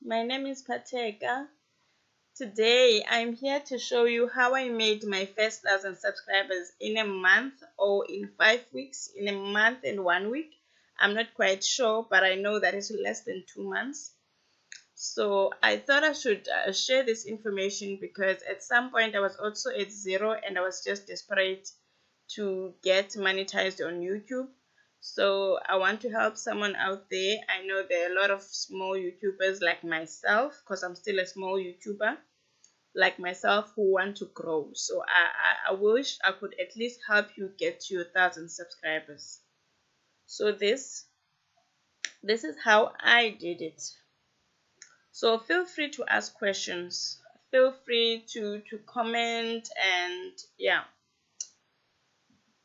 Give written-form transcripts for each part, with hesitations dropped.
my name is Pateka. Today I'm here to show you how I made my first 1,000 subscribers in a month or in 5 weeks, in a month and 1 week. I'm not quite sure, but I know that it's less than 2 months. So I thought I should share this information because at some point I was also at zero and I was just desperate to get monetized on YouTube. So I want to help someone out there. I know there are a lot of small YouTubers like myself, because I'm still a small YouTuber, like myself, who want to grow. So I wish I could at least help you get to 1,000 subscribers. So this is how I did it. So feel free to ask questions. Feel free to comment and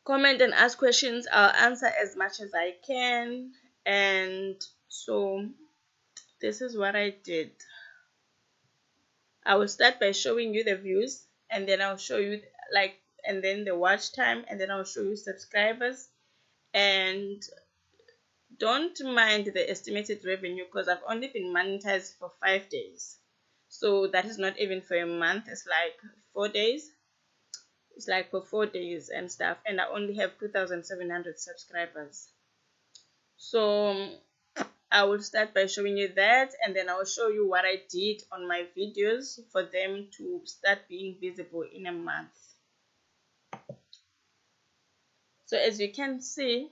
comment and ask questions. I'll answer as much as I can. And so this is what I did. I will start by showing you the views, and then I'll show you and then the watch time, and then I'll show you subscribers. And don't mind the estimated revenue because I've only been monetized for 5 days. So that is not even for a month. It's like 4 days. It's like for 4 days and stuff. And I only have 2,700 subscribers. So I will start by showing you that, and then I will show you what I did on my videos for them to start being visible in a month. So as you can see,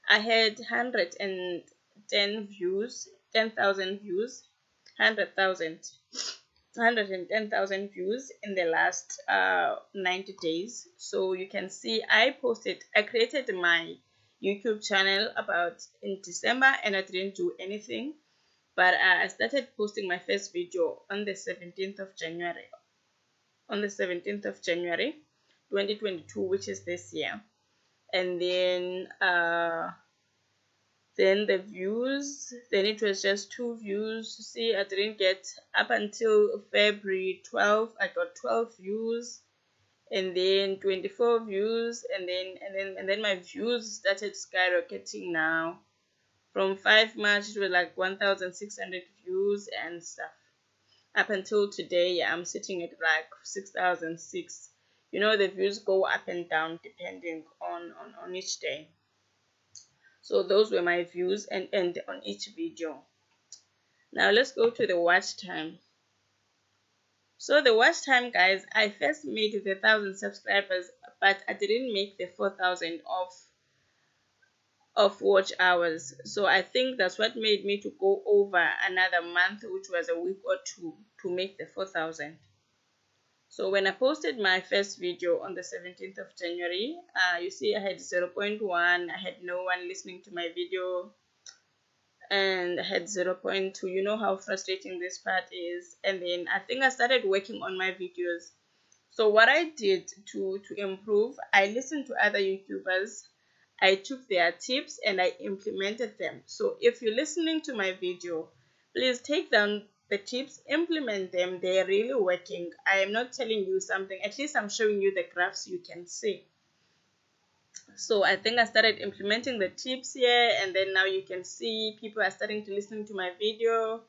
I had 110 views, 10,000 views, 110,000 views in the last 90 days. So you can see I created my YouTube channel about in December, and I didn't do anything, but I started posting my first video on the 17th of January, 2022, which is this year. And then the views, then it was just 2 views. See, I didn't get up until February 12th. I got 12 views, and then 24 views, and then my views started skyrocketing. Now from 5 March it was like 1,600 views and stuff. Up until today, I'm sitting at like 6,006. The views go up and down depending on each day. So those were my views and on each video. Now let's go to the watch time. So the watch time, guys, I first made the 1,000 subscribers, but I didn't make the 4,000 of watch hours. So I think that's what made me to go over another month, which was a week or two, to make the 4,000. So when I posted my first video on the 17th of January, you see I had 0.1. I had no one listening to my video, and I had 0.2. You know how frustrating this part is. And then I think I started working on my videos. So what I did to improve, I listened to other YouTubers. I took their tips and I implemented them. So if you're listening to my video, please take down the tips, implement them. They're really working. I am not telling you something. At least I'm showing you the graphs you can see. So I think I started implementing the tips here, and then now you can see people are starting to listen to my video.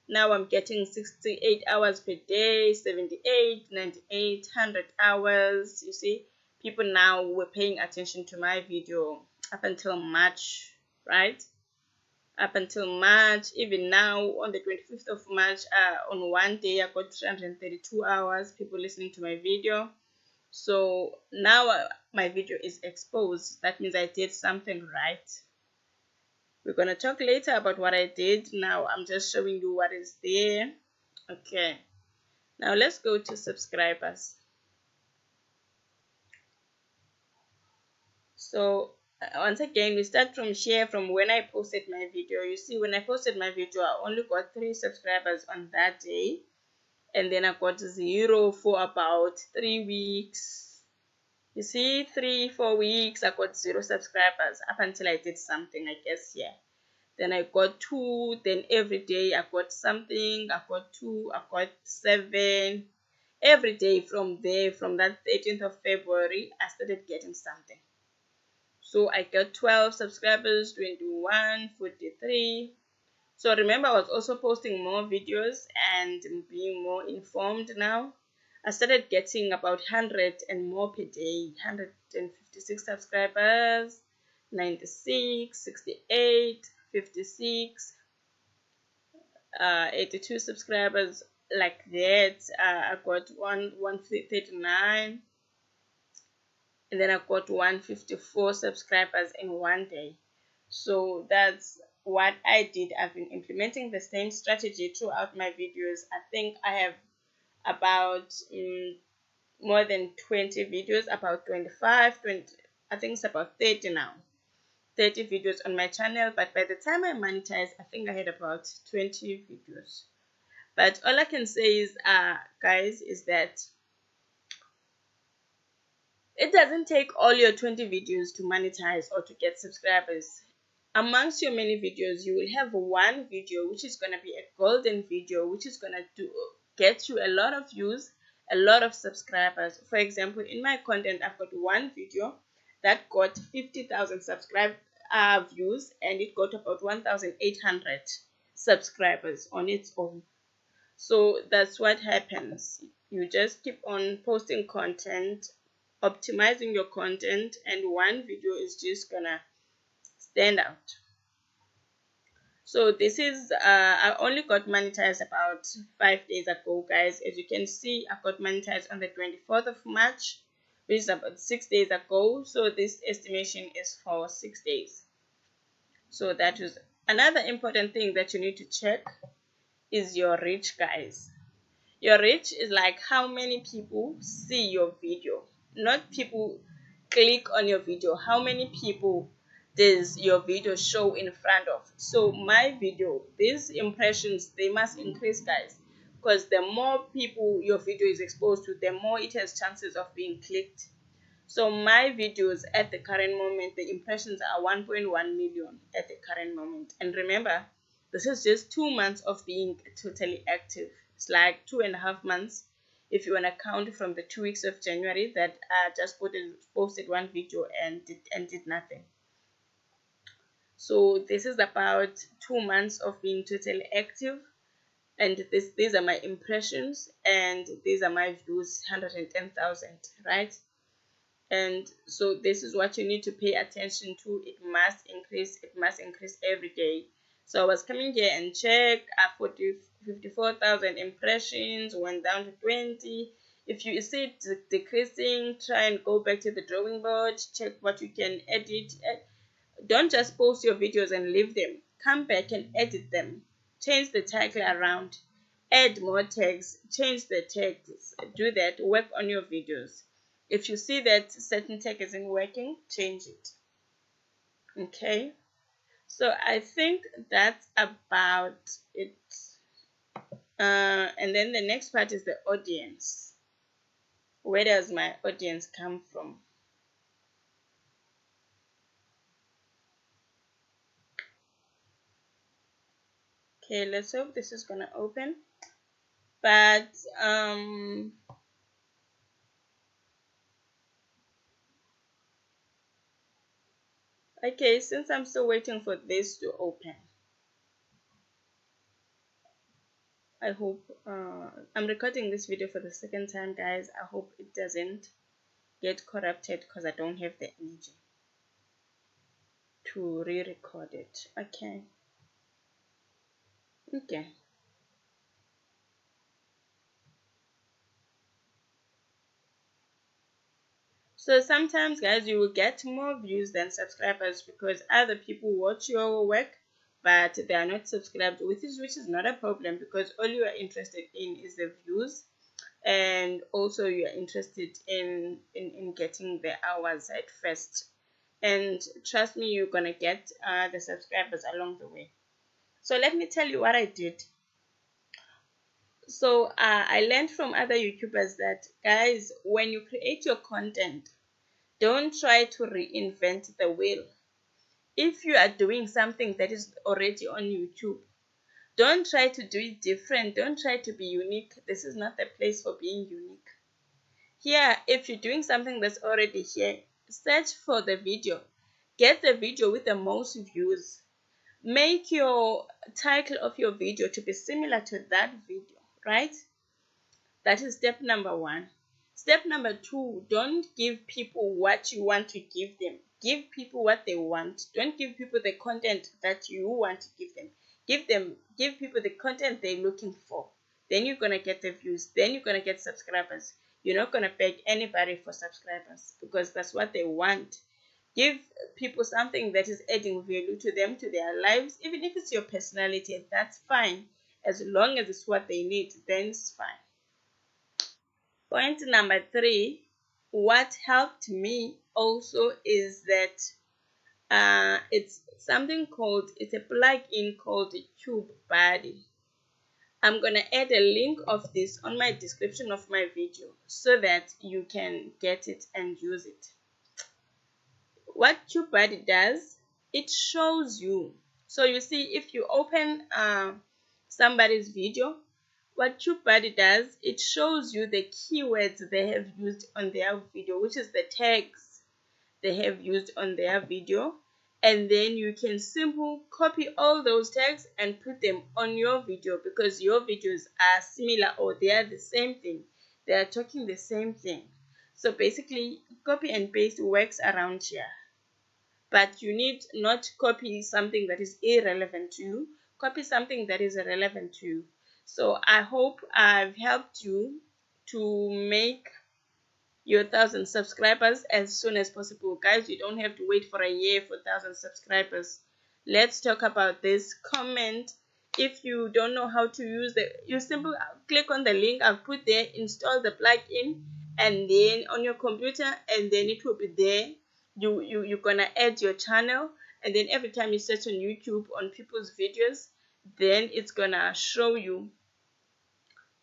Now I'm getting 68 hours per day, 78, 98, 100 hours. You see, people now were paying attention to my video up until March, right? Up until March. Even now on the 25th of March, on one day I got 332 hours people listening to my video. So now my video is exposed. That means I did something right. We're going to talk later about what I did. Now I'm just showing you what is there. Okay. Now let's go to subscribers. So once again, we start from here, from when I posted my video. You see, when I posted my video, I only got 3 subscribers on that day. And then I got 0 for about 3 weeks. You see, 3-4 weeks I got 0 subscribers up until I did something, I guess. Yeah, then I got 2. Then every day I got something. I got 2, I got 7. Every day from there, from that 13th of February, I started getting something. So I got 12 subscribers, 21, 43. So remember, I was also posting more videos and being more informed now. I started getting about 100 and more per day, 156 subscribers, 96, 68, 56, 82 subscribers, like that. I got 139, and then I got 154 subscribers in one day. So that's what I did. I've been implementing the same strategy throughout my videos. I think I have about more than 20 videos, about 25, 20, I think it's about 30 now. 30 videos on my channel, but by the time I monetize, I think I had about 20 videos. But all I can say is, guys, is that it doesn't take all your 20 videos to monetize or to get subscribers. Amongst your many videos, you will have one video which is going to be a golden video, which is going to get you a lot of views, a lot of subscribers. For example, in my content, I've got one video that got 50,000 views, and it got about 1,800 subscribers on its own. So that's what happens. You just keep on posting content, optimizing your content, and one video is just gonna stand out. So this is I only got monetized about 5 days ago, guys. As you can see, I got monetized on the 24th of March, which is about 6 days ago. So this estimation is for 6 days. So that is another important thing that you need to check is your reach, guys. Your reach is like how many people see your video, not people click on your video. How many people does your video show in front of? So my video, these impressions, they must increase, guys, because the more people your video is exposed to, the more it has chances of being clicked. So my videos at the current moment, the impressions are 1.1 million at the current moment. And remember, this is just 2 months of being totally active. It's like 2.5 months if you want to count from the 2 weeks of January that I just posted one video and did nothing. So this is about 2 months of being totally active. And these are my impressions, and these are my views, 110,000, right? And so this is what you need to pay attention to. It must increase every day. So I was coming here and check 54,000 impressions, went down to 20. If you see it decreasing, try and go back to the drawing board, check what you can edit. Don't just post your videos and leave them. Come back and edit them, change the title around, add more tags, change the tags. Do that, work on your videos. If you see that certain tag isn't working, change it. Okay, so I think that's about it. And then the next part is the audience. Where does my audience come from? Okay, let's hope this is gonna open. But okay, since I'm still waiting for this to open, I hope I'm recording this video for the second time, guys. I hope it doesn't get corrupted because I don't have the energy to re-record it. Okay. So sometimes, guys, you will get more views than subscribers because other people watch your work, but they are not subscribed, which is not a problem because all you are interested in is the views, and also you are interested in getting the hours at first. And trust me, you're gonna get the subscribers along the way. So let me tell you what I did. So I learned from other YouTubers that, guys, when you create your content, don't try to reinvent the wheel. If you are doing something that is already on YouTube, don't try to do it different. Don't try to be unique. This is not the place for being unique. Here, if you're doing something that's already here, search for the video. Get the video with the most views. Make your title of your video to be similar to that video, right? That is step number one. Step number two, don't give people what you want to give them. Give people what they want. Don't give people the content that you want to give them. Give people the content they're looking for. Then you're gonna get the views. Then you're gonna get subscribers. You're not gonna beg anybody for subscribers because that's what they want. Give people something that is adding value to them, to their lives. Even if it's your personality, that's fine. As long as it's what they need, then it's fine. Point number three, what helped me also is that it's a plugin called TubeBuddy. I'm going to add a link of this on my description of my video so that you can get it and use it. What TubeBuddy does, it shows you. So you see, if you open somebody's video, what TubeBuddy does, it shows you the keywords they have used on their video, which is the tags they have used on their video. And then you can simply copy all those tags and put them on your video because your videos are similar or they are the same thing. They are talking the same thing. So basically, copy and paste works around here. But you need not copy something that is irrelevant to you. Copy something that is relevant to you. So I hope I've helped you to make your 1,000 subscribers as soon as possible. Guys, you don't have to wait for a year for 1,000 subscribers. Let's talk about this. Comment if you don't know how to use you simply click on the link I've put there, install the plugin, and then on your computer, and then it will be there. You're gonna add your channel, and then every time you search on YouTube on people's videos, then it's gonna show you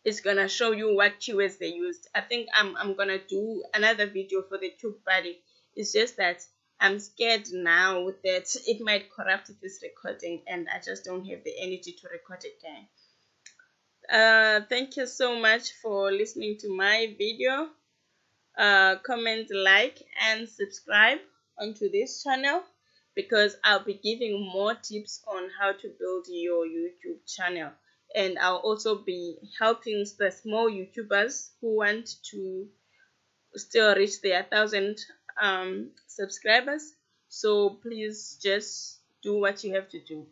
what keywords they used. I think I'm gonna do another video for the TubeBuddy. It's just that I'm scared now that it might corrupt this recording, and I just don't have the energy to record again. Thank you so much for listening to my video. Comment, like, and subscribe onto this channel because I'll be giving more tips on how to build your YouTube channel. And I'll also be helping the small YouTubers who want to still reach their 1,000 subscribers. So please just do what you have to do.